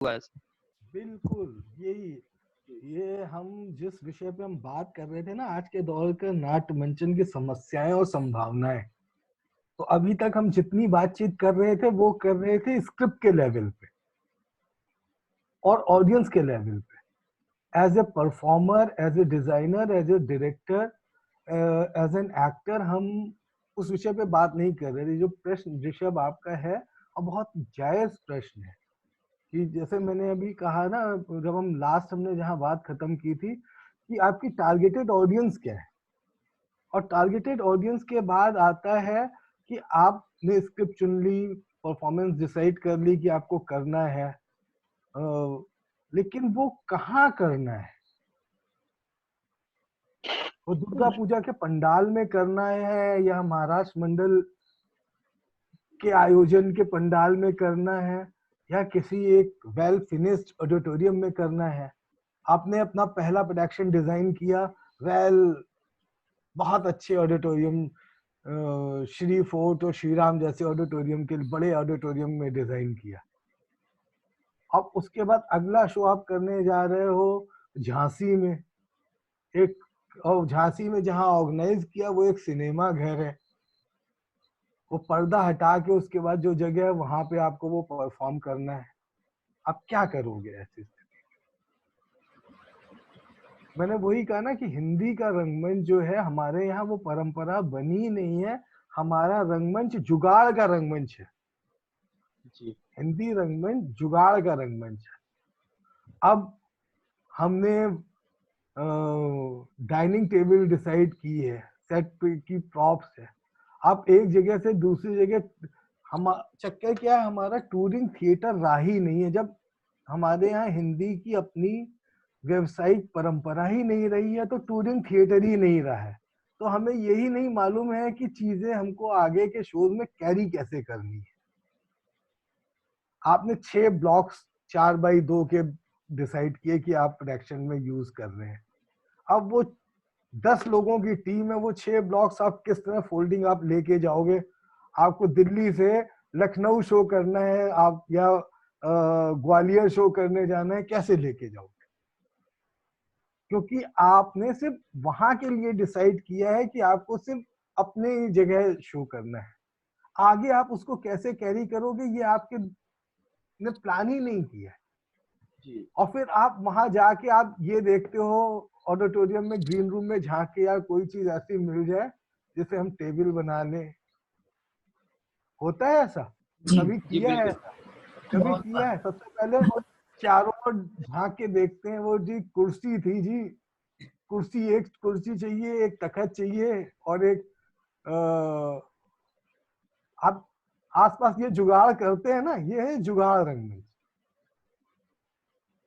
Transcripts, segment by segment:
हुआ ऐसा। बिल्कुल यही, ये हम जिस विषय पे हम बात कर रहे थे ना, आज के दौर के नाट्य मंचन की समस्याएं और संभावनाएं, तो अभी तक हम जितनी बातचीत कर रहे थे वो कर रहे थे स्क्रिप्ट के लेवल पे और ऑडियंस के लेवल पे। As a performer, as a designer, as a director, as an actor, हम उस विषय पे बात नहीं कर रहे थे। जो प्रश्न ऋषभ आपका है, और बहुत जायज प्रश्न है, कि जैसे मैंने अभी कहा ना, जब हम लास्ट हमने जहां बात खत्म की थी, कि आपकी टारगेटेड ऑडियंस क्या है, और टारगेटेड ऑडियंस के बाद आता है कि आपने स्क्रिप्ट चुन ली, परफॉर्मेंस डिसाइड कर ली कि आपको करना है, लेकिन वो कहाँ करना है? वो दुर्गा पूजा के पंडाल में करना है, या महाराष्ट्र मंडल के आयोजन के पंडाल में करना है, या किसी एक वेल फिनिश्ड ऑडिटोरियम में करना है? आपने अपना पहला प्रोडक्शन डिजाइन किया, वेल बहुत अच्छे ऑडिटोरियम, श्री फोर्ट और श्री राम जैसे ऑडिटोरियम के बड़े ऑडिटोरियम में डिजाइन किया। अब उसके बाद अगला शो आप करने जा रहे हो झांसी में, एक, और झांसी में जहां ऑर्गेनाइज किया वो एक सिनेमा घर है, वो पर्दा हटा के उसके बाद जो जगह है वहां पे आपको वो परफॉर्म करना है। आप क्या करोगे ऐसी स्थिति? मैंने वही कहा ना कि हिंदी का रंगमंच जो है हमारे यहाँ, वो परंपरा बनी नहीं है। हमारा रंगमंच जुगाड़ का रंगमंच है। जी। हिंदी रंगमंच जुगाड़ का रंगमंच है। अब हमने डाइनिंग टेबल डिसाइड की है, सेट पे की प्रॉप्स है। आप एक जगह से दूसरी जगह, हम चक्कर क्या है, हमारा टूरिंग थिएटर रहा ही नहीं है। जब हमारे यहाँ हिंदी की अपनी व्यवसायिक परंपरा ही नहीं रही है, तो टूरिंग थिएटर ही नहीं रहा है। तो हमें यही नहीं मालूम है कि चीजें हमको आगे के शोज में कैरी कैसे करनी है। आपने 6 ब्लॉक्स 4x2 के डिसाइड किए कि आप प्रोडक्शन में यूज कर रहे हैं। अब वो 10 लोगों की टीम है, वो 6 ब्लॉक्स आप किस तरह फोल्डिंग आप लेके जाओगे? आपको दिल्ली से लखनऊ शो करना है, आप या ग्वालियर शो करने जाना है, कैसे लेके जाओगे? क्योंकि आपने सिर्फ वहां के लिए डिसाइड किया है कि आपको सिर्फ अपने जगह शो करना है। आगे आप उसको कैसे कैरी करोगे, ये आपके ने प्लान ही नहीं किया है। जी। और फिर आप वहां जाके आप ये देखते हो, ऑडिटोरियम में ग्रीन रूम में झांक के यार कोई चीज ऐसी मिल जाए जिसे हम टेबल बना लें। होता है ऐसा? जी कभी जी किया है बिल्कुल। ऐसा? कभी बहुत किया बार। है? सबसे पहले चारों ओर झांक के देखते हैं, वो जी कुर्सी थी जी, कुर्सी, एक कुर्सी चाहिए, एक तखत चाहिए, और एक आप आसपास ये जुगाड़ करते हैं ना, ये है जुगाड़ रंगमंच।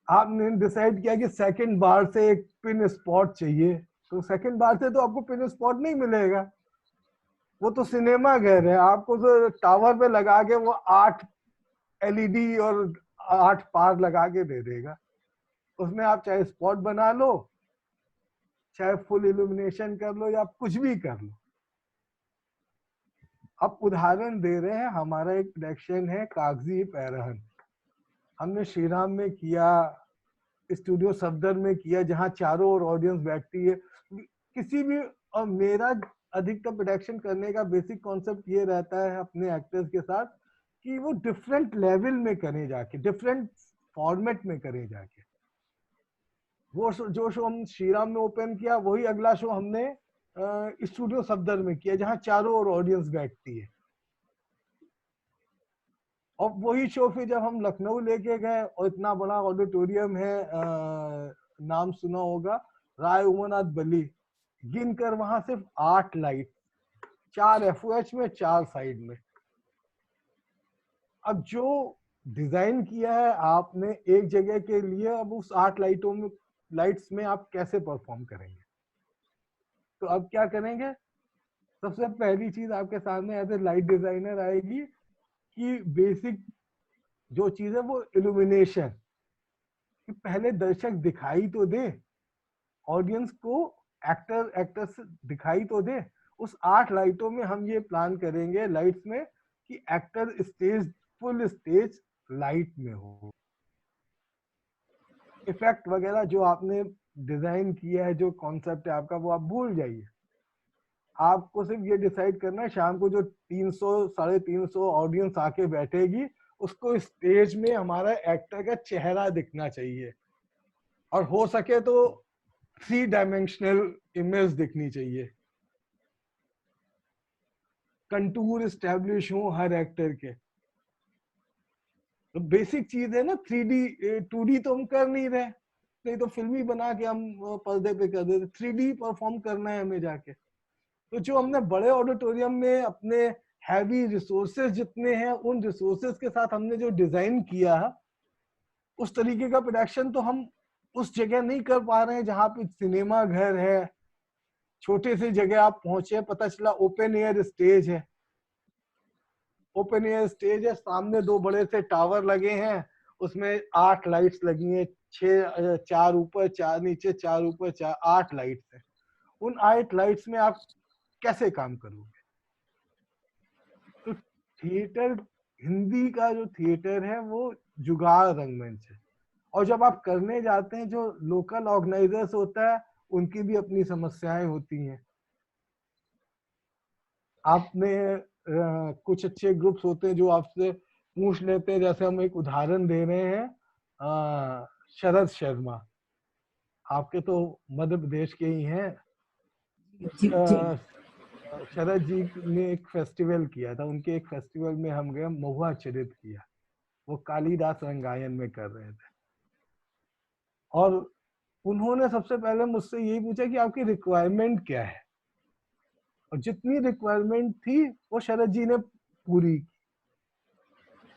आपने डिसाइड किया कि सेकंड बार से एक पिन स्पॉट चाहिए, तो सेकंड बार से तो आपको पिन स्पॉट नहीं मिलेगा। वो तो सिनेमा घर है, आपको तो टावर पे लगा के वो 8 एलईडी और 8 पार लगा के दे देगा। उसमें आप चाहे स्पॉट बना लो, चाहे फुल इल्यूमिनेशन कर लो, या आप कुछ भी कर लो। अब उदाहरण दे रहे हैं, हमारा एक प्रोडक्शन है कागजी पैरहन, हमने श्रीराम में किया, स्टूडियो सफदर में किया, जहां चारों ओर ऑडियंस बैठती है। किसी भी, और मेरा अधिकतर प्रोडक्शन करने का बेसिक कॉन्सेप्ट ये रहता है अपने एक्टर्स के साथ, कि वो डिफरेंट लेवल में करें जाके, डिफरेंट फॉर्मेट में करें जाके। वो जो शो हम श्रीराम में ओपन किया, वही अगला शो हमने स्टूडियो सफदर में किया, जहां चारों ओर ऑडियंस बैठती है। और वही शो फिर जब हम लखनऊ लेके गए, और इतना बड़ा ऑडिटोरियम है, नाम सुना होगा, राय उमानाथ बली, गिनकर वहां सिर्फ 8 लाइट, 4 एफओएच में, 4 साइड में। अब जो डिजाइन किया है आपने एक जगह के लिए, अब उस 8 लाइटों में, लाइट्स में आप कैसे परफॉर्म करेंगे? तो अब क्या करेंगे? सबसे पहली चीज आपके सामने एज ए लाइट डिजाइनर आएगी, कि बेसिक जो चीज है वो इल्यूमिनेशन, कि पहले दर्शक दिखाई तो दे, ऑडियंस को एक्टर्स दिखाई तो दे। उस 8 लाइटों में हम ये प्लान करेंगे लाइट्स में, कि actor stage, full stage light में हो। इफेक्ट वगैरह जो आपने डिजाइन किया है, जो कॉन्सेप्ट है आपका, वो आप भूल जाइए। आपको सिर्फ ये डिसाइड करना है शाम को जो 300 350 ऑडियंस आके बैठेगी, उसको स्टेज में हमारा एक्टर का चेहरा दिखना चाहिए, और हो सके तो 3 डायमेंशनल इमेज दिखनी चाहिए, कंटूर स्टैब्लिश हो हर एक्टर के। तो बेसिक चीज है ना, 3D 2D तो हम कर नहीं रहे, नहीं तो फिल्मी बना के हम पर्दे पे कर देते, 3D परफॉर्म करना है हमें जाके। तो जो हमने बड़े ऑडिटोरियम में अपने हैवी रिसोर्सेज जितने हैं, उन रिसोर्सेज के साथ हमने जो डिजाइन किया है, उस तरीके का प्रोडक्शन तो हम उस जगह नहीं कर पा रहे हैं जहां पे सिनेमा घर है। छोटे से जगह आप पहुंचे, पता चला ओपन एयर स्टेज है, ओपन एयर स्टेज है, सामने 2 बड़े से टावर लगे हैं, उसमें 8 लाइट्स लगी हैं, 6 4 ऊपर 4 नीचे, 4 ऊपर 4, 8 लाइट्स है। उन 8 लाइट्स में आप कैसे काम करोगे? तो थिएटर, हिंदी का जो थिएटर है वो जुगाड़ रंगमंच है, और जब आप करने जाते हैं, जो लोकल ऑर्गेनाइजर्स होता है उनकी भी अपनी समस्याएं होती हैं। आपने कुछ अच्छे ग्रुप्स होते हैं जो आपसे पूछ लेते हैं, जैसे हम एक उदाहरण दे रहे हैं, शरद शर्मा, आपके तो मध्य प्रदेश के ही हैं। जी जी। शरद जी ने एक फेस्टिवल किया था, उनके एक फेस्टिवल में हम गए, महुआ चरित किया, वो कालिदास रंगायन में कर रहे थे, और उन्होंने सबसे पहले मुझसे यही पूछा कि आपकी रिक्वायरमेंट क्या है, और जितनी रिक्वायरमेंट थी वो शरद जी ने पूरी की।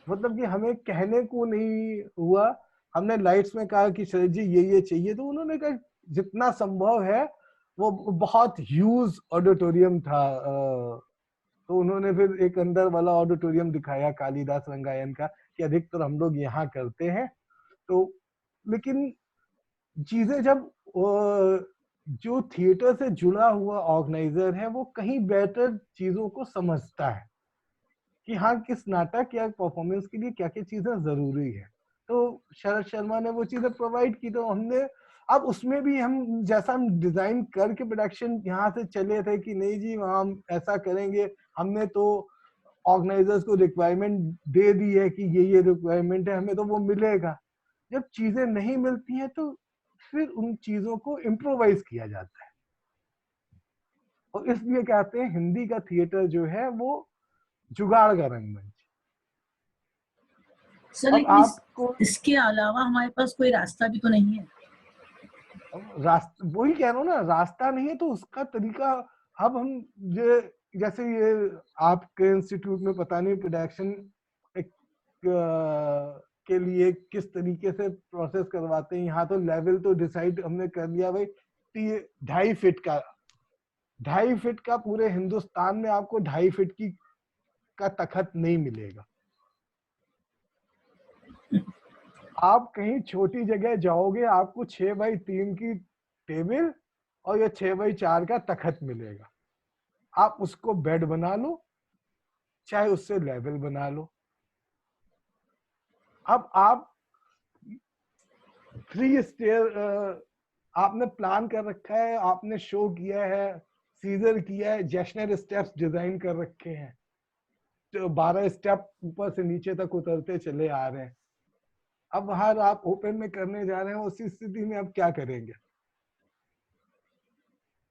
मतलब कि हमें कहने को नहीं हुआ, हमने लाइट्स में कहा कि शरद जी ये चाहिए, तो उन्होंने कहा जितना संभव है। वो बहुत ह्यूज ऑडिटोरियम था, तो उन्होंने फिर एक अंदर वाला ऑडिटोरियम दिखाया कालिदास रंगायन का, कि अधिकतर हम लोग यहाँ करते हैं। तो लेकिन चीजें जब जो थिएटर से जुड़ा हुआ ऑर्गेनाइजर है वो कहीं बेटर चीजों को समझता है कि हाँ, किस नाटक या परफॉर्मेंस के लिए क्या क्या चीजें जरूरी है, तो शरद शर्मा ने वो चीजें प्रोवाइड की। तो हमने, अब उसमें भी हम जैसा हम डिजाइन करके प्रोडक्शन यहाँ से चले थे कि नहीं जी वहाँ हम ऐसा करेंगे, हमने तो ऑर्गेनाइजर्स को रिक्वायरमेंट दे दी है कि ये रिक्वायरमेंट है, हमें तो वो मिलेगा। जब चीजें नहीं मिलती हैं तो फिर उन चीजों को इम्प्रोवाइज किया जाता है, और इसलिए कहते हैं हिंदी का थिएटर जो है वो जुगाड़ का रंगमंच। सर अब लेकिन आपको इसके अलावा हमारे पास कोई रास्ता भी तो नहीं है। रास्ता, वही कह रहा हूँ ना, रास्ता नहीं है तो उसका तरीका। अब हम ये, जैसे ये आपके इंस्टीट्यूट में पता नहीं प्रोडक्शन के लिए किस तरीके से प्रोसेस करवाते हैं, यहाँ तो लेवल तो डिसाइड हमने कर लिया भाई, 2.5 फीट का, 2.5 फीट का पूरे हिंदुस्तान में आपको 2.5 फीट की का तखत नहीं मिलेगा। आप कहीं छोटी जगह जाओगे, आपको 6x3 की टेबल और ये 6x4 का तखत मिलेगा। आप उसको बेड बना लो, चाहे उससे लेवल बना लो। अब आप 3 स्टेयर आपने प्लान कर रखा है, आपने शो किया है, सीजर किया है, जैशनर स्टेप्स डिजाइन कर रखे हैं, तो 12 स्टेप ऊपर से नीचे तक उतरते चले आ रहे हैं। अब हर आप ओपन में करने जा रहे हैं, उसी स्थिति में आप क्या करेंगे?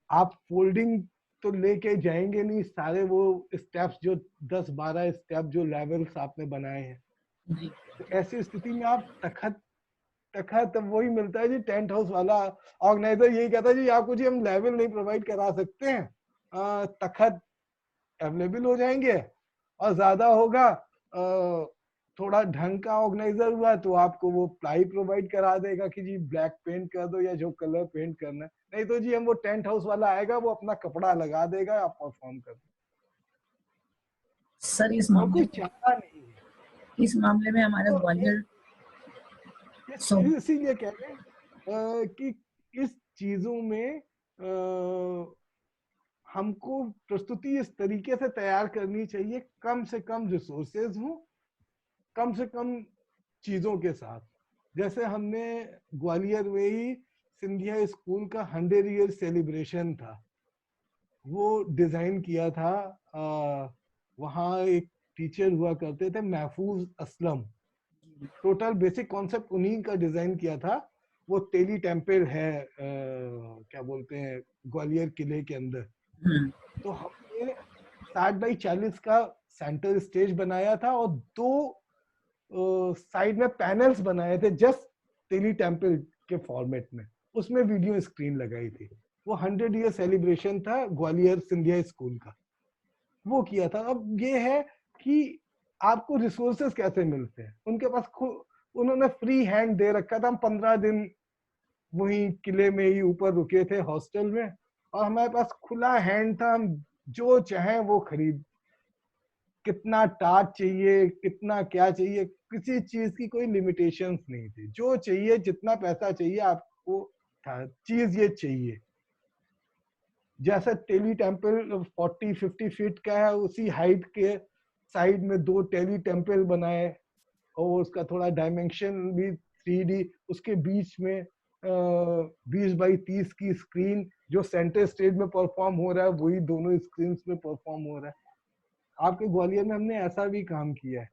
आप फोल्डिंग तो लेके जाएंगे नहीं सारे वो स्टेप्स, जो 10-12 स्टेप जो लेवल्स आपने बनाए हैं। जी। तो ऐसी स्थिति में आप तखत तखत वही मिलता है जी, टेंट हाउस वाला ऑर्गेनाइजर यही कहता है जी आपको जी हम लेवल नहीं प्रोवाइड करा सकते हैं, तखत अवेलेबल हो जाएंगे, और ज्यादा होगा थोड़ा ढंग का ऑर्गेनाइजर हुआ तो आपको वो प्लाई प्रोवाइड करा देगा कि जी ब्लैक पेंट कर दो या जो कलर पेंट करना है, नहीं तो जी हम वो टेंट हाउस वाला आएगा, वो अपना कपड़ा लगा देगा, आप परफॉर्म कर दो। सर और कोई चाहता नहीं है। इस मामले में हमारे तो ग्वालियर इसीलिए कह रहे हैं कि इस चीजों में हमको प्रस्तुति इस तरीके से तैयार करनी चाहिए, कम से कम रिसोर्सेज हो, कम से कम चीजों के साथ, जैसे हमने ग्वालियर में ही सिंधिया स्कूल का 100 ईयर सेलिब्रेशन था, वो डिजाइन किया था। वहाँ एक टीचर हुआ करते थे महफूज असलम, टोटल बेसिक कॉन्सेप्ट उन्हीं का डिजाइन किया था। वो तेली टेम्पल है क्या बोलते हैं ग्वालियर किले के अंदर। तो हमने 60x40 का सेंटर स्टेज बनाया था और 2 साइड में पैनल्स बनाए थे जस्ट तेली टेम्पल के फॉर्मेट में, उसमें वीडियो स्क्रीन लगाई थी। वो 100 ईयर सेलिब्रेशन था ग्वालियर सिंधिया स्कूल का, वो किया था। अब ये है कि आपको रिसोर्सेस कैसे मिलते हैं, उनके पास उन्होंने फ्री हैंड दे रखा था। हम 15 दिन वही किले में ही ऊपर रुके थे हॉस्टल में, और हमारे पास खुला हैंड था, हम जो चाहे वो खरीद, कितना टाट चाहिए, कितना क्या चाहिए, किसी चीज की कोई लिमिटेशंस नहीं थी। जो चाहिए, जितना पैसा चाहिए आपको था, चीज ये चाहिए। जैसे टेली टेम्पल 40-50 फीट का है, उसी हाइट के साइड में 2 टेली टेम्पल बनाए, और उसका थोड़ा डायमेंशन भी 3D, उसके बीच में 20x30 की स्क्रीन, जो सेंटर स्टेज में परफॉर्म हो रहा है वही दोनों स्क्रीन में परफॉर्म हो रहा है। आपके ग्वालियर में हमने ऐसा भी काम किया है।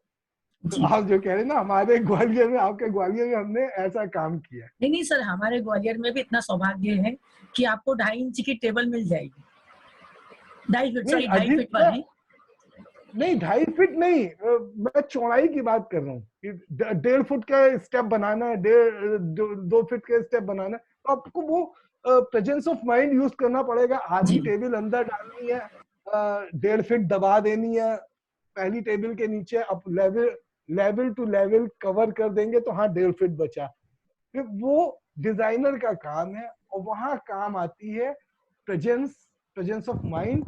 तो आप जो कह रहे हैं ना हमारे ग्वालियर में, आपके ग्वालियर में हमने ऐसा काम किया है। नहीं सर, हमारे ग्वालियर में भी इतना सौभाग्य है कि आपको 2.5 इंच की टेबल मिल जाएगी। 2.5 फीट वाली नहीं, 2.5 फीट नहीं, मैं चौड़ाई की बात कर रहा हूँ। 1.5 फुट का स्टेप बनाना है, 2 फीट का स्टेप बनाना है, तो आपको वो प्रेजेंस ऑफ माइंड यूज करना पड़ेगा। आधी टेबल अंदर डालनी है, 1.5 फीट दबा देनी है पहली टेबल के नीचे, अब लेवल टू लेवल कवर कर देंगे तो हाँ 1.5 फीट बचा। फिर वो डिजाइनर का काम है, और वहां काम आती है प्रेजेंस ऑफ माइंड,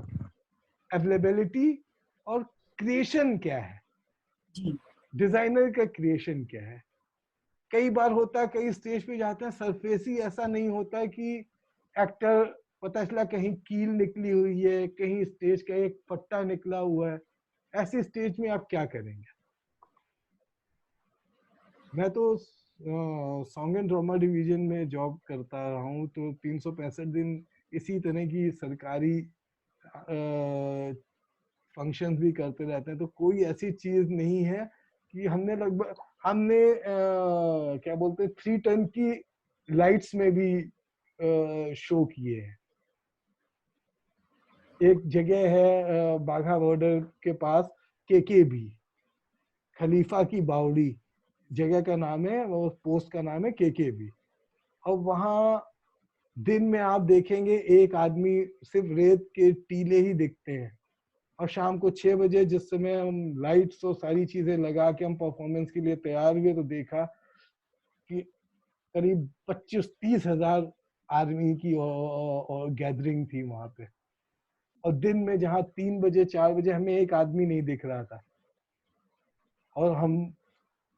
अवेलेबिलिटी, और क्रिएशन क्या है, डिजाइनर का क्रिएशन क्या है। कई बार होता है, कई स्टेज पे जाते हैं सरफेसी ऐसा नहीं होता है कि एक्टर पता चला कहीं कील निकली हुई है, कहीं स्टेज का एक पट्टा निकला हुआ है, ऐसी स्टेज में आप क्या करेंगे। मैं तो सॉन्ग एंड ड्रामा डिवीजन में जॉब करता रहा हूँ, तो 365 दिन इसी तरह की सरकारी फंक्शंस भी करते रहते हैं। तो कोई ऐसी चीज नहीं है कि हमने क्या बोलते हैं 3 टन की लाइट्स में भी शो किए हैं। एक जगह है बाघा बॉर्डर के पास, केकेबी, खलीफा की बावड़ी जगह का नाम है, वो पोस्ट का नाम है केकेबी। और वहां दिन में आप देखेंगे एक आदमी, सिर्फ रेत के टीले ही दिखते हैं, और शाम को 6 बजे जिस समय हम लाइट्स और सारी चीजें लगा के हम परफॉर्मेंस के लिए तैयार हुए, तो देखा कि करीब 25-30 हजार आदमी की और गैदरिंग थी वहां पे। और दिन में जहाँ 3 बजे 4 बजे हमें एक आदमी नहीं दिख रहा था,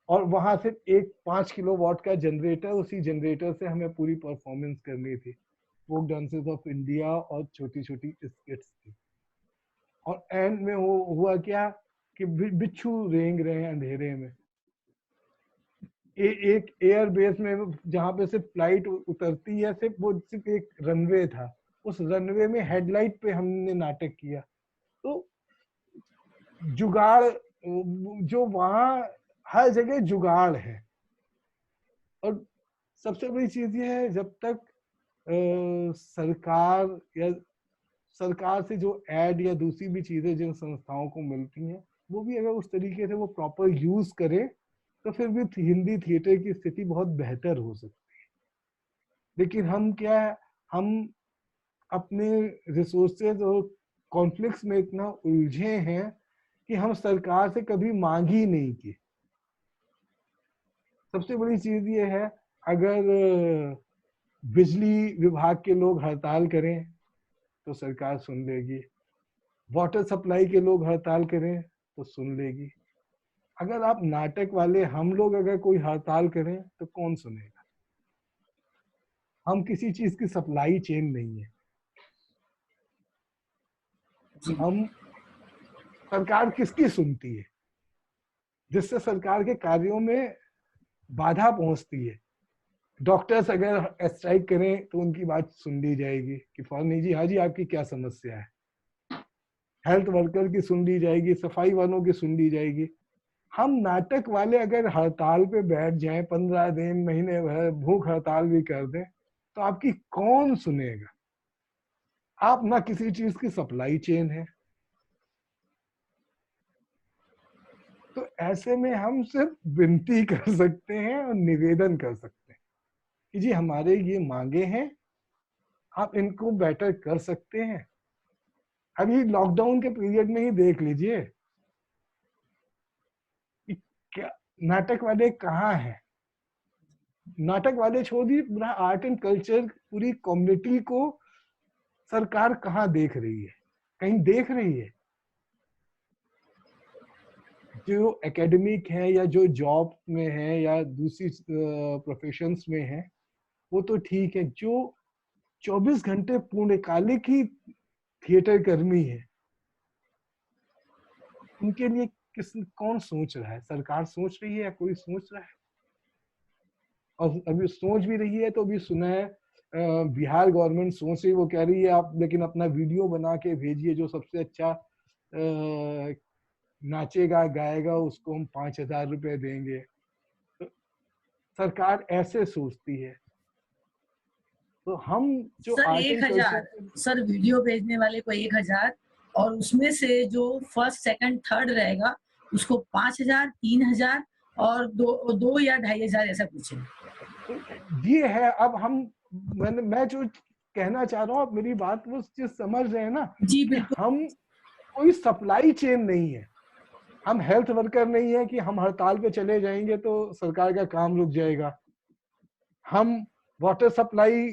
और वहां से एक 5 किलोवाट का जनरेटर, उसी जनरेटर से हमें पूरी परफॉर्मेंस करनी थी। फोक डांसेस ऑफ इंडिया और छोटी छोटी स्किट्स थी। और एंड में हुआ क्या कि बिच्छू रेंग रहे हैं अंधेरे में। एक एयर बेस में जहाँ पे सिर्फ फ्लाइट उतरती है, सिर्फ एक रनवे था, उस रनवे में हेडलाइट पे हमने नाटक किया। तो जुगाड़, जो वहाँ हर जगह जुगाड़ है। और सबसे बड़ी चीज ये है, जब तक सरकार से जो एड या दूसरी भी चीजें जिन संस्थाओं को मिलती हैं, वो भी अगर उस तरीके से वो प्रॉपर यूज करे, तो फिर भी हिंदी थिएटर की स्थिति बहुत बेहतर हो सकती है। लेकिन हम अपने रिसोर्सेज और कॉन्फ्लिक्ट्स में इतना उलझे हैं कि हम सरकार से कभी मांग ही नहीं की। सबसे बड़ी चीज ये है, अगर बिजली विभाग के लोग हड़ताल करें तो सरकार सुन लेगी, वाटर सप्लाई के लोग हड़ताल करें तो सुन लेगी। अगर आप नाटक वाले हम लोग अगर कोई हड़ताल करें तो कौन सुनेगा। हम किसी चीज की सप्लाई चेन नहीं है। हम सरकार किसकी सुनती है, जिससे सरकार के कार्यों में बाधा पहुंचती है। डॉक्टर्स अगर स्ट्राइक करें तो उनकी बात सुन ली जाएगी कि फलानी जी, हाँ जी आपकी क्या समस्या है। हेल्थ वर्कर की सुन ली जाएगी, सफाई वालों की सुन ली जाएगी। हम नाटक वाले अगर हड़ताल पे बैठ जाएं, 15 दिन, महीने भर भूख हड़ताल भी कर दें, तो आपकी कौन सुनेगा। आप ना किसी चीज की सप्लाई चेन है, तो ऐसे में हम सिर्फ विनती कर सकते हैं और निवेदन कर सकते हैं कि जी हमारे ये मांगे हैं, आप इनको बेटर कर सकते हैं। अभी लॉकडाउन के पीरियड में ही देख लीजिए कि क्या नाटक वाले कहाँ हैं। नाटक वाले छोड़ दिए, पूरा आर्ट एंड कल्चर, पूरी कम्युनिटी को सरकार कहाँ देख रही है, कहीं देख रही है। जो एकेडमिक है या जो जॉब में है या दूसरी प्रोफेशंस में है वो तो ठीक है, जो 24 घंटे पूर्णकालिक ही थिएटर कर्मी है उनके लिए कौन सोच रहा है। सरकार सोच रही है या कोई सोच रहा है? और अभी सोच भी रही है तो अभी सुना है बिहार गवर्नमेंट सोच रही, वो कह रही है आप लेकिन अपना वीडियो बना के भेजिए, जो सबसे अच्छा नाचेगा गाएगा उसको हम 5,000 रुपए देंगे। तो सरकार ऐसे सोचती है। तो हम जो sir art and 1,000, culture, sir video भेजने वाले को 1,000, और उसमें से जो फर्स्ट सेकंड थर्ड रहेगा उसको 5,000, 3,000 और दो या 2,500 ऐसा कुछ है। ये है। अब हम मैं जो कहना चाह रहा हूँ, आप मेरी बात वो चीज समझ रहे हैं ना जी कि बिल्कुल। हम कोई सप्लाई चेन नहीं है, हम हेल्थ वर्कर नहीं है कि हम हड़ताल पे चले जाएंगे तो सरकार का काम रुक जाएगा। हम वाटर सप्लाई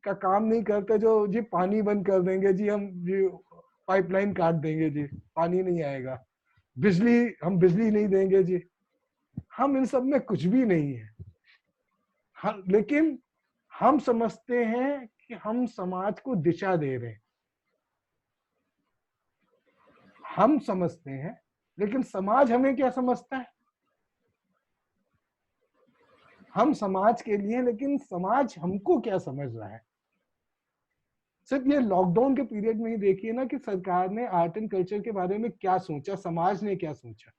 का काम नहीं करते जो जी पानी बंद कर देंगे, जी हम जी पाइपलाइन काट देंगे, जी पानी नहीं आएगा। बिजली, हम बिजली नहीं देंगे जी। हम इन सब में कुछ भी नहीं है। लेकिन हम समझते हैं कि हम समाज को दिशा दे रहे हैं, हम समझते हैं, लेकिन समाज हमें क्या समझता है। हम समाज के लिए, लेकिन समाज हमको क्या समझ रहा है। सिर्फ ये लॉकडाउन के पीरियड में ही देखिए ना कि सरकार ने आर्ट एंड कल्चर के बारे में क्या सोचा, समाज ने क्या सोचा।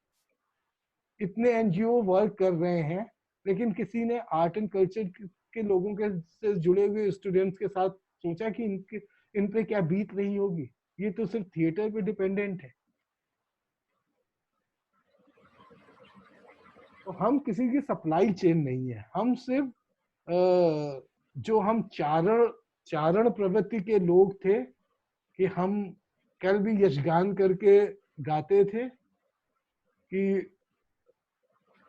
इतने एनजीओ वर्क कर रहे हैं, लेकिन किसी ने आर्ट एंड कल्चर के लोगों के से जुड़े हुए स्टूडेंट्स के साथ सोचा कि इन पे क्या बीत रही होगी। ये तो सिर्फ थिएटर पे डिपेंडेंट है। तो हम किसी की सप्लाई चेन नहीं है, हम सिर्फ जो हम चारण प्रवृत्ति के लोग थे कि हम कल भी यशगान करके गाते थे कि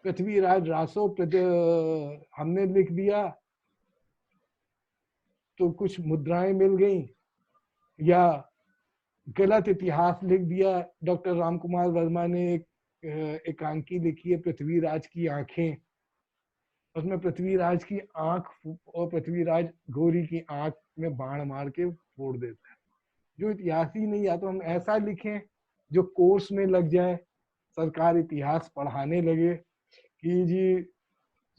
पृथ्वीराज रासो हमने लिख दिया तो कुछ मुद्राएं मिल गई, या गलत इतिहास लिख दिया। डॉक्टर रामकुमार वर्मा ने एक एकांकी लिखी है पृथ्वीराज की आंखें, उसमें पृथ्वीराज की आंख और पृथ्वीराज गौरी की आंख में बाण मार के फोड़ देता है। जो इतिहास ही नहीं, या तो हम ऐसा लिखें जो कोर्स में लग जाए, सरकार इतिहास पढ़ाने लगे कि जी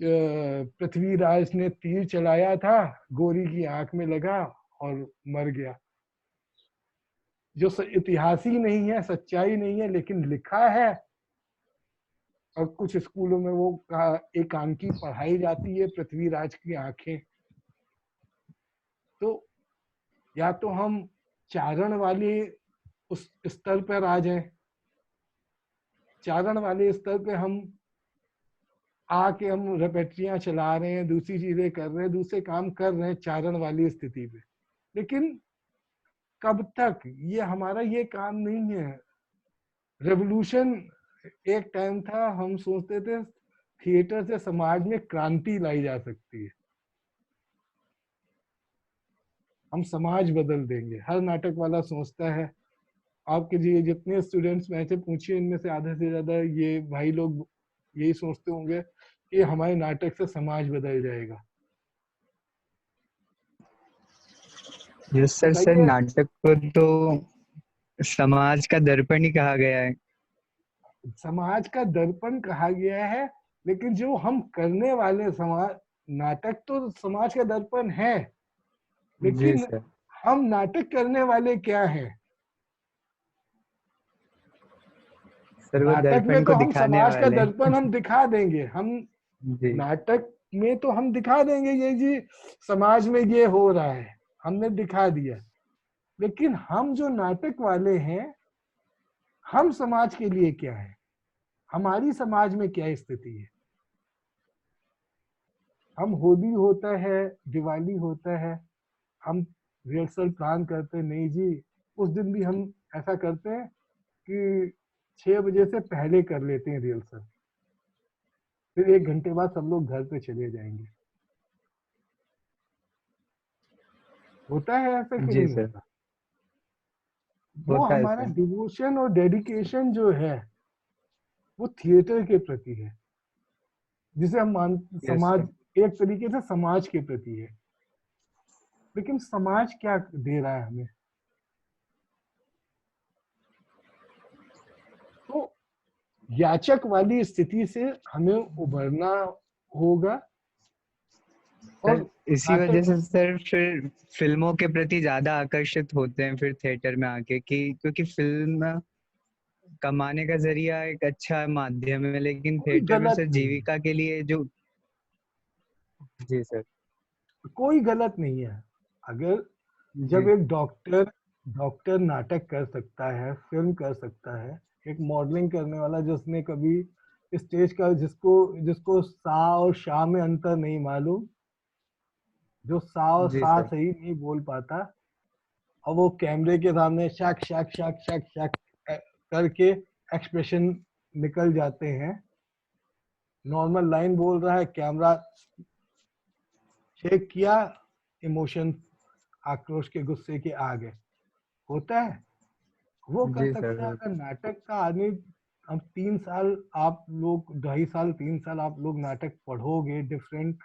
पृथ्वीराज ने तीर चलाया था, गौरी की आंख में लगा और मर गया। जो इतिहास ही नहीं है, सच्चाई नहीं है, लेकिन लिखा है। और कुछ स्कूलों में वो एकांकी पढ़ाई जाती है, पृथ्वीराज की आंखें। तो या तो हम चारण वाले उस स्तर पर आ जाएं, चारण वाले स्तर पे हम आके हम रेपेट्रियां चला रहे हैं, दूसरी चीजें कर रहे हैं, दूसरे काम कर रहे हैं चारण वाली स्थिति पे। लेकिन कब तक ये हमारा ये काम नहीं है। रेवोल्यूशन एक टाइम था, हम सोचते थे थिएटर से समाज में क्रांति लाई जा सकती है, हम समाज बदल देंगे। हर नाटक वाला सोचता है। आपके लिए जितने स्टूडेंट्स में से पूछिए, इनमें से आधे से ज्यादा ये भाई लोग यही सोचते होंगे कि हमारे नाटक से समाज बदल जाएगा। Yes sir. सर नाटक को तो समाज का दर्पण ही कहा गया है। समाज का दर्पण कहा गया है, लेकिन जो हम करने वाले समाज नाटक तो समाज का दर्पण है, जी लेकिन सर। हम नाटक करने वाले क्या हैं? सर वो नाटक में दर्पण तो को हम दिखाने समाज का वाले हैं। दर्पण हम दिखा देंगे, हम जी नाटक में तो हम दिखा देंगे ये जी समाज में ये हो रहा है, हमने दिखा दिया। लेकिन हम जो नाटक वाले हैं, हम समाज के लिए क्या है, हमारी समाज में क्या स्थिति है। हम होली होता है, दिवाली होता है, हम रिहर्सल प्लान करते हैं, नहीं जी उस दिन भी हम ऐसा करते हैं कि 6 बजे से पहले कर लेते हैं रिहर्सल, फिर 1 घंटे बाद सब लोग घर पे चले जाएंगे। होता है ऐसा कि जी नहीं सर, होता? वो होता है हमारा सर। डिवोशन और डेडिकेशन जो है वो थिएटर के प्रति है, जिसे हम यस समाज, सर। एक तरीके से समाज के प्रति है। लेकिन समाज क्या दे रहा है हमें? तो याचक वाली स्थिति से हमें उभरना होगा। और सर इसी वजह नाटक, से सर फिर फिल्मों के प्रति ज्यादा आकर्षित होते हैं फिर थिएटर में आके, कि क्योंकि फिल्म कमाने का जरिया एक अच्छा माध्यम है, लेकिन कोई थिएटर में गलत सिर्फ नहीं है, जीविका के लिए जो। जी सर। कोई गलत नहीं है। अगर जब जी एक डॉक्टर डॉक्टर नाटक कर सकता है, फिल्म कर सकता है, एक मॉडलिंग करने वाला जिसने कभी स्टेज का, जिसको जिसको सा और शाह में अंतर नहीं मालूम, जो सा और जी सा सर। सही नहीं बोल पाता, और वो कैमरे के सामने शक शक शक शक शक करके एक्सप्रेशन निकल जाते हैं। नॉर्मल लाइन बोल रहा है, कैमरा चेक किया, इमोशन, आक्रोश के, गुस्से के आगे होता है, वो कर जी सर। सकता है। अगर नाटक का आदमी, हम 3 साल आप लोग, 2.5 साल 3 साल आप लोग नाटक पढ़ोगे, डिफरेंट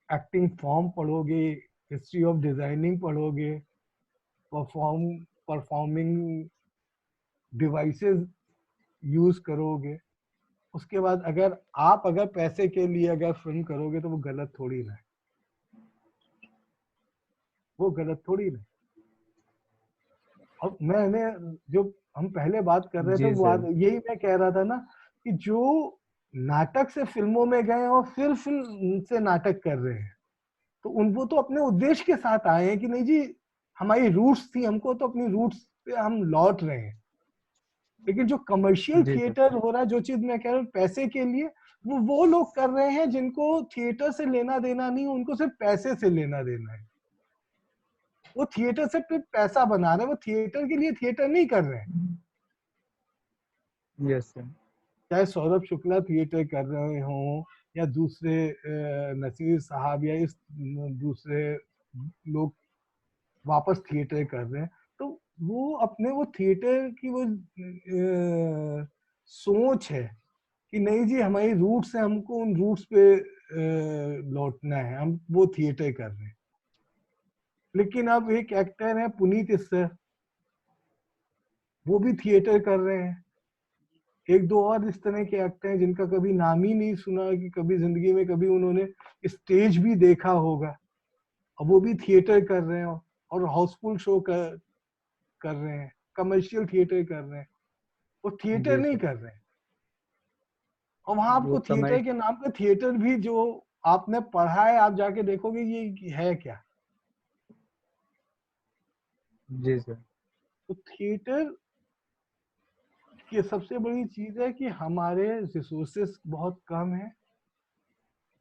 एक्टिंग फॉर्म पढ़ोगे, हिस्ट्री ऑफ डिजाइनिंग पढ़ोगे, परफॉर्मिंग डिवाइसेस यूज करोगे, उसके बाद अगर पैसे के लिए अगर फिल्म करोगे तो वो गलत थोड़ी ना है, वो गलत थोड़ी ना है। और मैंने, जो हम पहले बात कर रहे थे, जी वो सर। यही मैं कह रहा था ना, कि जो नाटक से फिल्मों में गए और फिर फिल्म से नाटक कर रहे हैं, तो उनको तो अपने उद्देश्य के साथ आए हैं कि नहीं जी हमारी रूट्स थी, हमको तो अपनी रूट्स पे हम लौट रहे हैं। लेकिन जो कमर्शियल जी सर। थिएटर हो रहा है, जो चीज मैं कह रहा हूँ पैसे के लिए, वो लोग कर रहे हैं जिनको थिएटर से लेना देना नहीं, उनको सिर्फ पैसे से लेना देना है। वो थिएटर से फिर पैसा बना रहे हैं, वो थिएटर के लिए थिएटर नहीं कर रहे हैं। Yes sir. चाहे सौरभ शुक्ला थिएटर कर रहे हों, या दूसरे नसीर साहब, या इस दूसरे लोग वापस थिएटर कर रहे हैं, तो वो अपने वो थिएटर की वो सोच है कि नहीं जी हमारी रूट्स है, हमको उन रूट्स पे लौटना है, हम वो थिएटर कर रहे हैं। लेकिन अब एक एक्टर है पुनीत इस्सर, वो भी थिएटर कर रहे हैं। एक दो और इस तरह के एक्टर हैं जिनका कभी नाम ही नहीं सुना, कि कभी जिंदगी में कभी उन्होंने स्टेज भी देखा होगा, और वो भी थिएटर कर रहे हैं, और हाउसफुल शो कर रहे हैं, कमर्शियल थिएटर कर रहे हैं, वो थिएटर जी नहीं सर। कर रहे हैं। और वहां वो आपको कमर। थिएटर के नाम पे थिएटर भी जो आपने पढ़ा है, आप जाके देखोगे ये है क्या। जी सर। तो थिएटर की सबसे बड़ी चीज है कि हमारे रिसोर्सेस बहुत कम है।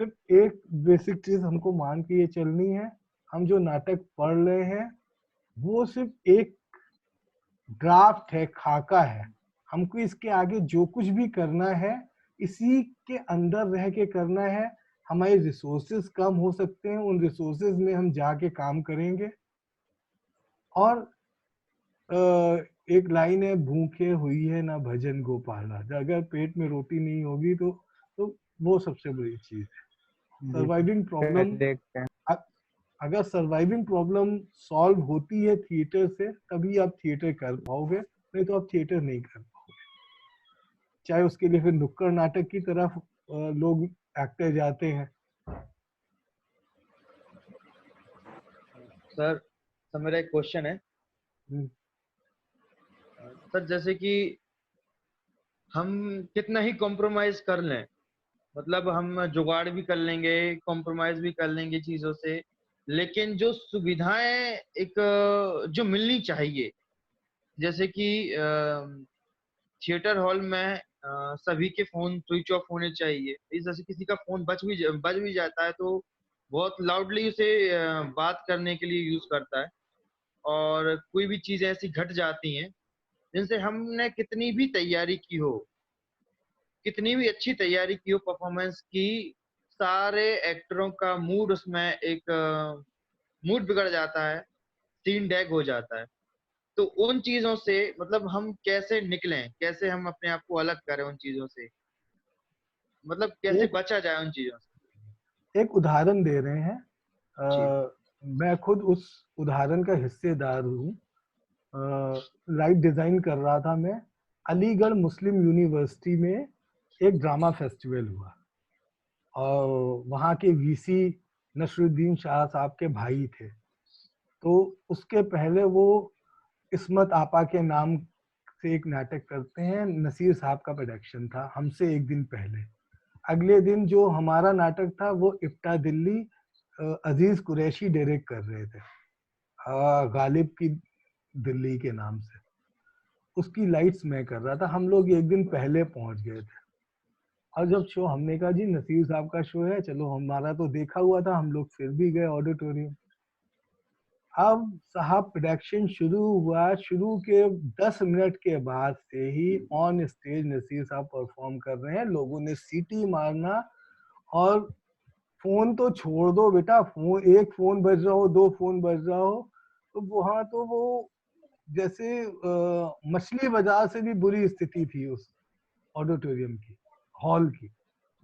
सिर्फ एक बेसिक चीज हमको मान के ये चलनी है, हम जो नाटक पढ़ रहे हैं वो सिर्फ एक ड्राफ्ट है, खाका है। हमको इसके आगे जो कुछ भी करना है, इसी के अंदर रह के करना है। हमारे रिसोर्सेज कम हो सकते हैं, उन रिसोर्सेज में हम जाके काम करेंगे। और एक लाइन है, भूखे हुई है ना भजन गोपाला, अगर पेट में रोटी नहीं होगी तो वो सबसे बड़ी चीज है। जी सर। सर्वाइविंग प्रॉब्लम, देखते हैं। अगर सर्वाइविंग प्रॉब्लम सॉल्व होती है थिएटर से, तभी आप थिएटर कर पाओगे, नहीं तो आप थिएटर नहीं कर पाओगे। चाहे उसके लिए फिर नुक्कड़ नाटक की तरफ लोग एक्टर जाते हैं। सर मेरा एक क्वेश्चन है हम्म, सर, जैसे कि हम कितना ही कॉम्प्रोमाइज कर लें, मतलब हम जुगाड़ भी कर लेंगे, कॉम्प्रोमाइज भी कर लेंगे चीजों से, लेकिन जो सुविधाएं एक जो मिलनी चाहिए, जैसे कि थिएटर हॉल में सभी के फोन स्विच ऑफ होने चाहिए। इस जैसे किसी का फोन बज भी जाता है तो बहुत लाउडली उसे बात करने के लिए यूज करता है, और कोई भी चीज ऐसी घट जाती हैं जिनसे हमने कितनी भी तैयारी की हो, कितनी भी अच्छी तैयारी की हो परफॉर्मेंस की, सारे एक्टरों का मूड उसमें एक मूड बिगड़ जाता है, सीन डैग हो जाता है। तो उन चीजों से मतलब हम कैसे निकलें, कैसे हम अपने आप को अलग करें उन चीजों से, मतलब कैसे एक बचा जाए उन चीजों से। एक उदाहरण दे रहे हैं। जी मैं खुद उस उदाहरण का हिस्सेदार हूँ। लाइट डिजाइन कर रहा था मैं। अलीगढ़ मुस्लिम यूनिवर्सिटी में एक ड्रामा फेस्टिवल हुआ और वहाँ के वीसी नसरुद्दीन शाह साहब के भाई थे। तो उसके पहले वो इस्मत आपा के नाम से एक नाटक करते हैं, नसीर साहब का प्रोडक्शन था हमसे एक दिन पहले। अगले दिन जो हमारा नाटक था वो इफ्ता दिल्ली अजीज कुरैशी डायरेक्ट कर रहे थे, गालिब की दिल्ली के नाम से। उसकी लाइट्स मैं कर रहा था। हम लोग एक दिन पहले पहुंच गए थे और जब शो, हमने कहा जी नसीर साहब का शो है, चलो हमारा तो देखा हुआ था, हम लोग फिर भी गए ऑडिटोरियम। अब साहब प्रोडक्शन शुरू हुआ, शुरू के 10 मिनट के बाद से ही ऑन स्टेज नसीर साहब परफॉर्म कर रहे हैं। लोगों ने सीटी मारना, और फोन तो छोड़ दो बेटा, फोन, एक फोन बज रहा हो, दो फोन बज रहा हो, तो वहां तो वो जैसे मछली बाजार से भी बुरी स्थिति थी उस ऑडिटोरियम की, हॉल की,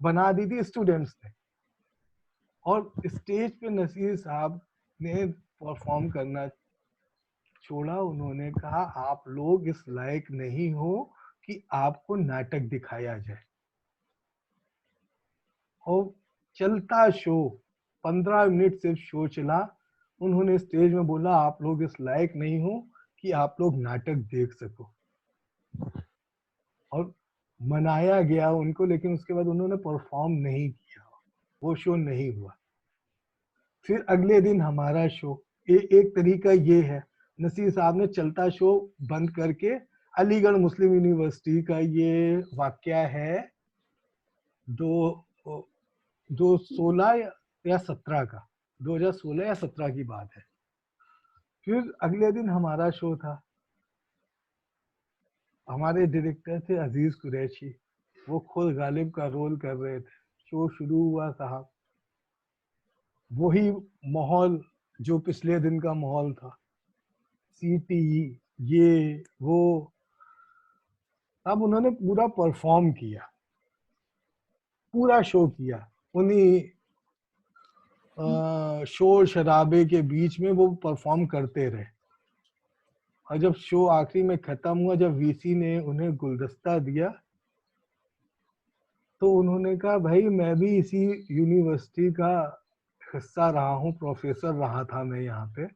बना दी थी स्टूडेंट्स ने। और स्टेज पे नसीर साहब ने परफॉर्म करना छोड़ा। उन्होंने कहा आप लोग इस लायक नहीं हो कि आपको नाटक दिखाया जाए। और चलता शो, 15 मिनट सिर्फ शो चला। उन्होंने स्टेज में बोला आप लोग इस लायक नहीं हो कि आप लोग नाटक देख सको, और मनाया गया उनको। लेकिन उसके बाद उन्होंने परफॉर्म नहीं किया, वो शो नहीं हुआ। फिर अगले दिन हमारा शो, एक तरीका ये है, नसीर साहब ने चलता शो बंद करके, अलीगढ़ मुस्लिम यूनिवर्सिटी का ये वाक्या है, दो 2016 या 17 का, 2016 या 17 की बात है। फिर अगले दिन हमारा शो था। हमारे डायरेक्टर थे अजीज कुरैशी, वो खुद गालिब का रोल कर रहे थे। शो शुरू हुआ साहब, वही माहौल जो पिछले दिन का माहौल था, सीटी, ये वो। अब उन्होंने पूरा परफॉर्म किया, पूरा शो किया उन्हीं शोर शराबे के बीच में वो परफॉर्म करते रहे। और जब शो आखिरी में खत्म हुआ, जब वीसी ने उन्हें गुलदस्ता दिया, तो उन्होंने कहा भाई मैं भी इसी यूनिवर्सिटी का हिस्सा रहा हूँ, प्रोफेसर रहा था मैं यहाँ पे।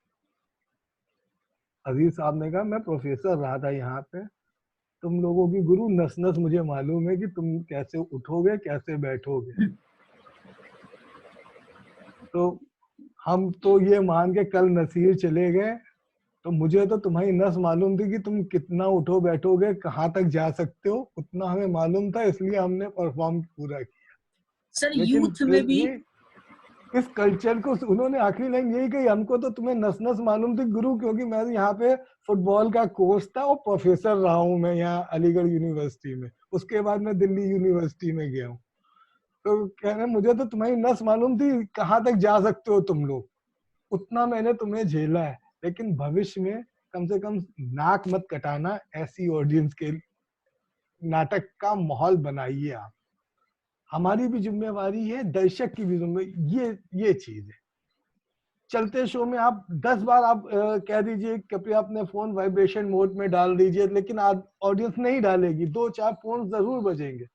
अजीज साहब ने कहा मैं प्रोफेसर रहा था यहाँ पे, तुम लोगों की गुरु नस नस मुझे मालूम है कि तुम कैसे उठोगे कैसे बैठोगे। तो हम तो ये मान के कल नसीर चले गए, तो मुझे तो तुम्हारी नस मालूम थी कि तुम कितना उठो बैठोगे, कहाँ तक जा सकते हो, उतना हमें मालूम था, इसलिए हमने परफॉर्म पूरा किया। सर लेकिन यूथ में फिर भी भी इस कल्चर को, उन्होंने आखिरी लाइन यही कही, हमको तो तुम्हें नस नस मालूम थी गुरु, क्योंकि मैं यहाँ पे फुटबॉल का कोच था और प्रोफेसर रहा हूँ मैं यहाँ अलीगढ़ यूनिवर्सिटी में, उसके बाद मैं दिल्ली यूनिवर्सिटी में गया हूँ। तो कह रहे मुझे तो तुम्हारी नस मालूम थी, कहाँ तक जा सकते हो तुम लोग, उतना मैंने तुम्हें झेला है। लेकिन भविष्य में कम से कम नाक मत कटाना, ऐसी ऑडियंस के नाटक का माहौल बनाइए आप। हमारी भी जिम्मेवारी है, दर्शक की भी जिम्मेवारी, ये चीज है। चलते शो में आप 10 बार आप कह दीजिए कृपया अपने फोन वाइब्रेशन मोड में डाल दीजिए, लेकिन ऑडियंस नहीं डालेगी, 2-4 फोन जरूर बजेंगे।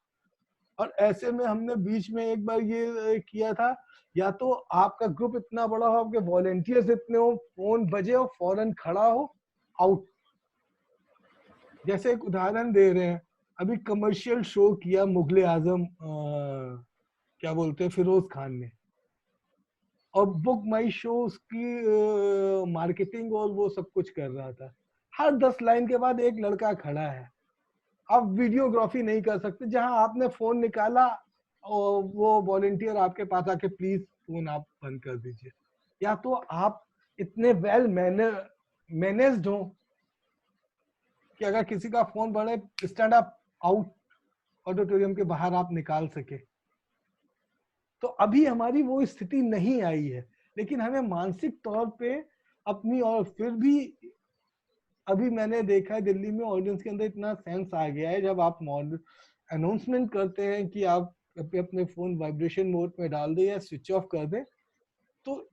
और ऐसे में हमने बीच में एक बार ये किया था, या तो आपका ग्रुप इतना बड़ा हो, आपके वॉलेंटियर्स इतने हो, फोन बजे और फौरन खड़ा हो, आउट। जैसे एक उदाहरण दे रहे हैं, अभी कमर्शियल शो किया मुगले आजम क्या बोलते हैं फिरोज खान ने, और बुक माई शो उसकी मार्केटिंग और वो सब कुछ कर रहा था। हर 10 लाइन के बाद एक लड़का खड़ा है। आप वीडियोग्राफी नहीं कर सकते, जहां आपने फोन निकाला और वो वॉलेंटियर आपके पास आके प्लीज फोन आप बंद कर दीजिए। या तो आप इतने वेल मैनेज्ड हो कि अगर किसी का फोन बड़े स्टैंड अप आउट ऑडिटोरियम के बाहर आप निकाल सके। तो अभी हमारी वो स्थिति नहीं आई है, लेकिन हमें मानसिक तौर पे अपनी, और फिर भी अभी मैंने देखा है दिल्ली में ऑडियंस के अंदर इतना सेंस आ गया है, जब आप अनाउंसमेंट करते हैं कि आप अपने फोन वाइब्रेशन मोड में डाल दें या स्विच ऑफ कर दें, तो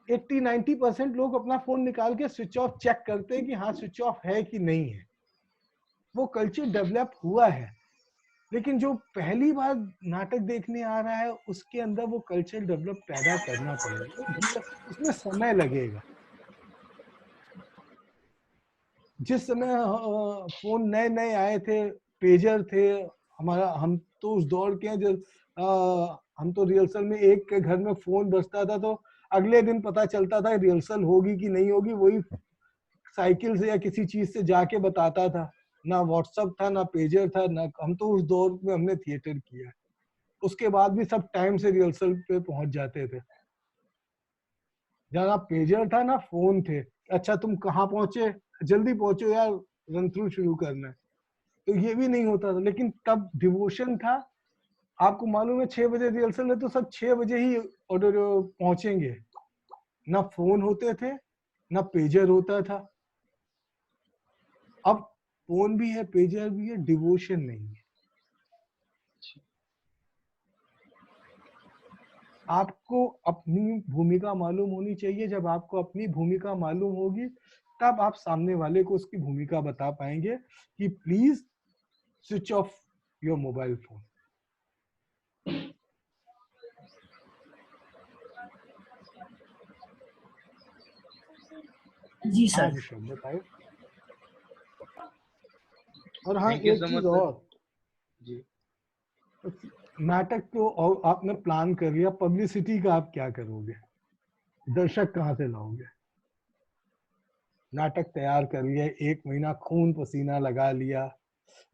80-90% लोग अपना फोन निकाल के स्विच ऑफ चेक करते हैं कि हाँ स्विच ऑफ है कि नहीं है। वो कल्चर डेवलप हुआ है, लेकिन जो पहली बार नाटक देखने आ रहा है उसके अंदर वो कल्चर डेवलप पैदा करना पड़ेगा, उसमें समय लगेगा। जिस समय फोन नए नए आए थे, पेजर थे हमारा, हम तो उस दौर के हैं जब हम तो रिहर्सल में एक के घर में फोन बजता था तो अगले दिन पता चलता था रिहर्सल होगी कि नहीं होगी, वही साइकिल से या किसी चीज से जाके बताता था। ना व्हाट्सएप था, ना पेजर था, ना, हम तो उस दौर में हमने थिएटर किया। उसके बाद भी सब टाइम से रिहर्सल पे पहुंच जाते थे। जहाँ पेजर था ना फोन थे, अच्छा तुम कहाँ पहुंचे, जल्दी पहुंचो यार, रन थ्रू शुरू करना है। तो ये भी नहीं होता था, लेकिन तब डिवोशन था। आपको मालूम है 6 बजे रिहर्सल है तो सब 6 बजे ही ऑर्डर पहुंचेंगे। ना फोन होते थे, ना पेजर होता था। अब फोन भी है, पेजर भी है, डिवोशन नहीं है। आपको अपनी भूमिका मालूम होनी चाहिए। जब आपको अपनी भूमिका मालूम होगी तब आप सामने वाले को उसकी भूमिका बता पाएंगे कि please switch off your mobile phone. जी हाँ सर। ऋषभ बताए। और हाँ थैंक यू एक सो चीज मच सर। और, जी। नाटक तो और आपने प्लान कर लिया, पब्लिसिटी का आप क्या करोगे? दर्शक कहाँ से लाओगे? नाटक तैयार कर लिया, 1 महीना खून पसीना लगा लिया,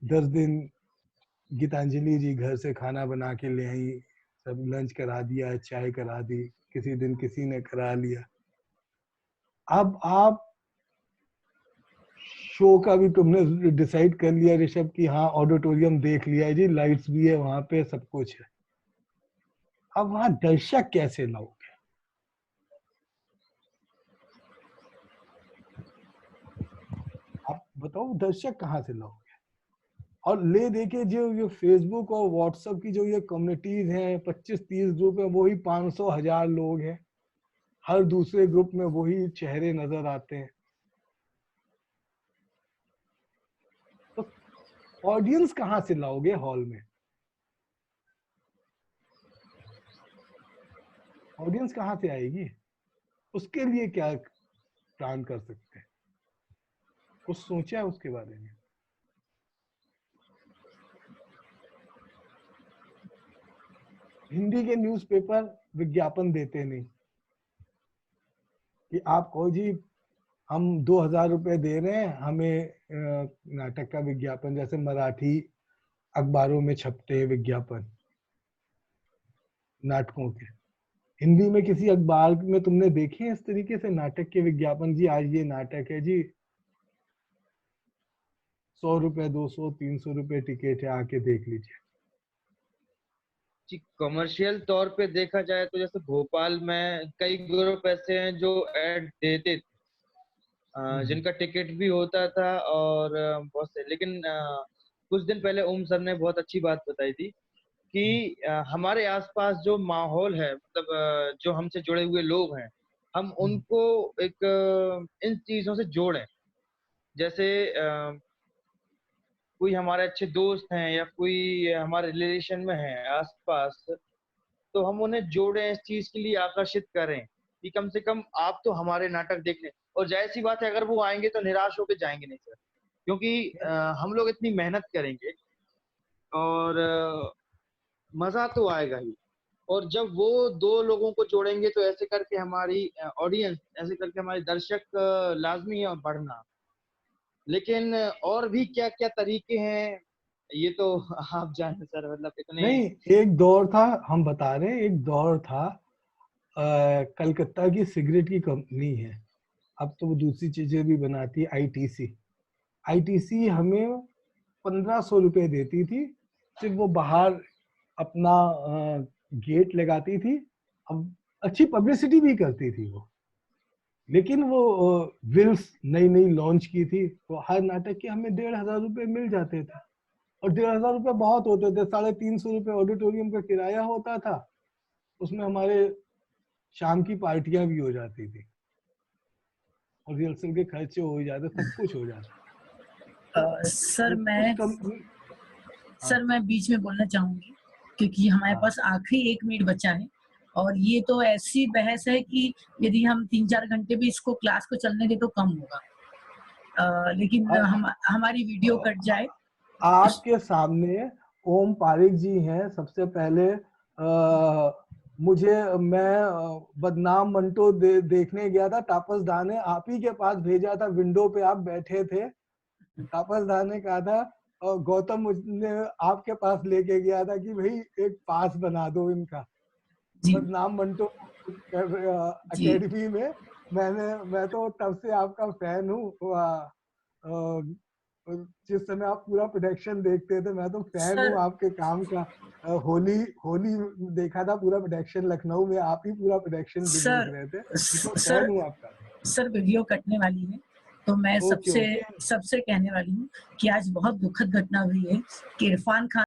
10 दिन गीतांजलि जी घर से खाना बना के ले आई, सब लंच करा दिया, चाय करा दी, किसी दिन किसी ने करा लिया। अब आप शो का भी तुमने डिसाइड कर लिया ऋषभ कि हाँ ऑडिटोरियम देख लिया है जी, लाइट्स भी है वहां पे, सब कुछ है। अब वहां दर्शक कैसे लाओगे? आप बताओ दर्शक कहाँ से लाओगे? और ले देके जो फेसबुक और व्हाट्सएप की जो ये कम्युनिटीज हैं, 25-30 ग्रुप है, वही 500-1000 लोग हैं। हर दूसरे ग्रुप में वही चेहरे नजर आते हैं। तो ऑडियंस कहाँ से लाओगे हॉल में? ऑडियंस कहाँ से आएगी? उसके लिए क्या प्लान कर सकते हैं? कुछ सोचा है उसके बारे में? हिंदी के न्यूज़पेपर विज्ञापन देते नहीं कि आप कहो जी हम 2000 रुपए दे रहे हैं, हमें नाटक का विज्ञापन, जैसे मराठी अखबारों में छपते हैं विज्ञापन नाटकों के। हिंदी में किसी अखबार में तुमने देखे इस तरीके से नाटक के विज्ञापन? जी आज ये नाटक है जी, 100 रुपए, 200, 300 रुपए टिकट है, आके देख लीजिए। जी, कमर्शियल तौर पे देखा जाए तो जैसे भोपाल में कई ग्रुप ऐसे हैं जो ऐड देते थे, जिनका टिकट भी होता था और बहुत से, लेकिन कुछ दिन पहले ओम सर ने बहुत अच्छी बात बताई थी कि हमारे आसपास जो माहौल है, मतलब जो हमसे जुड़े हुए लोग हैं, हम उनको एक इन चीजों से जोड़ें। जैसे कोई हमारे अच्छे दोस्त हैं या कोई हमारे रिलेशन में है आसपास, तो हम उन्हें जोड़ें, इस चीज के लिए आकर्षित करें कि कम से कम आप तो हमारे नाटक देख लें। और जाहिर सी बात है, अगर वो आएंगे तो निराश होकर जाएंगे नहीं सर, क्योंकि हम लोग इतनी मेहनत करेंगे और मजा तो आएगा ही। और जब वो दो लोगों को जोड़ेंगे तो ऐसे करके हमारी ऑडियंस, ऐसे करके हमारे दर्शक लाजमी है बढ़ना। लेकिन और भी क्या क्या तरीके हैं, ये तो आप जाने सर, मतलब इतने। नहीं, एक दौर था, हम बता रहे हैं, एक दौर था, कलकत्ता की सिगरेट की कंपनी है, अब तो वो दूसरी चीजें भी बनाती है, आईटीसी हमें 1500 रुपए देती थी, सिर्फ वो बाहर अपना गेट लगाती थी। अब अच्छी पब्लिसिटी भी करती थी वो, लेकिन वो विल्स नई नई लॉन्च की थी, तो हर नाटक के हमें 1500 रुपए मिल जाते थे, और 1500 रुपए बहुत होते थे। 350 रुपए ऑडिटोरियम का किराया होता था, उसमें हमारे शाम की पार्टियां भी हो जाती थी, और रिहर्सल के खर्चे हो ही जाते, सब कुछ हो जाता। सर हाँ। मैं बीच में बोलना चाहूंगी, क्योंकि हमारे हाँ। पास आखिरी 1 मिनट बचा है, और ये तो ऐसी बहस है कि यदि हम 3-4 घंटे भी इसको क्लास को चलने दें तो कम होगा। लेकिन हमारी वीडियो कट जाए। आपके सामने ओम पारिक जी हैं। सबसे पहले मैं बदनाम मंटो देखने गया था, तापस दा ने आप ही के पास भेजा था, विंडो पे आप बैठे थे, तापस दा ने कहा था, और गौतम मुझे आपके पास लेके गया था कि भाई एक पास बना दो इनका, बदनाम मंटो अकेडमी में। मैं तो तब से आपका फैन हूँ। जिस समय आप पूरा प्रोडक्शन देखते थे, मैं तो फैन हूँ आपके काम का। होली देखा था पूरा प्रोडक्शन, लखनऊ में आप ही पूरा प्रोडक्शन देख रहे थे, तो फैन हूँ आपका। सर वीडियो कटने वाली है, तो मैं ओके, सबसे कहने वाली हूँ कि आज बहुत दुखद घटना हुई है कि इरफान खान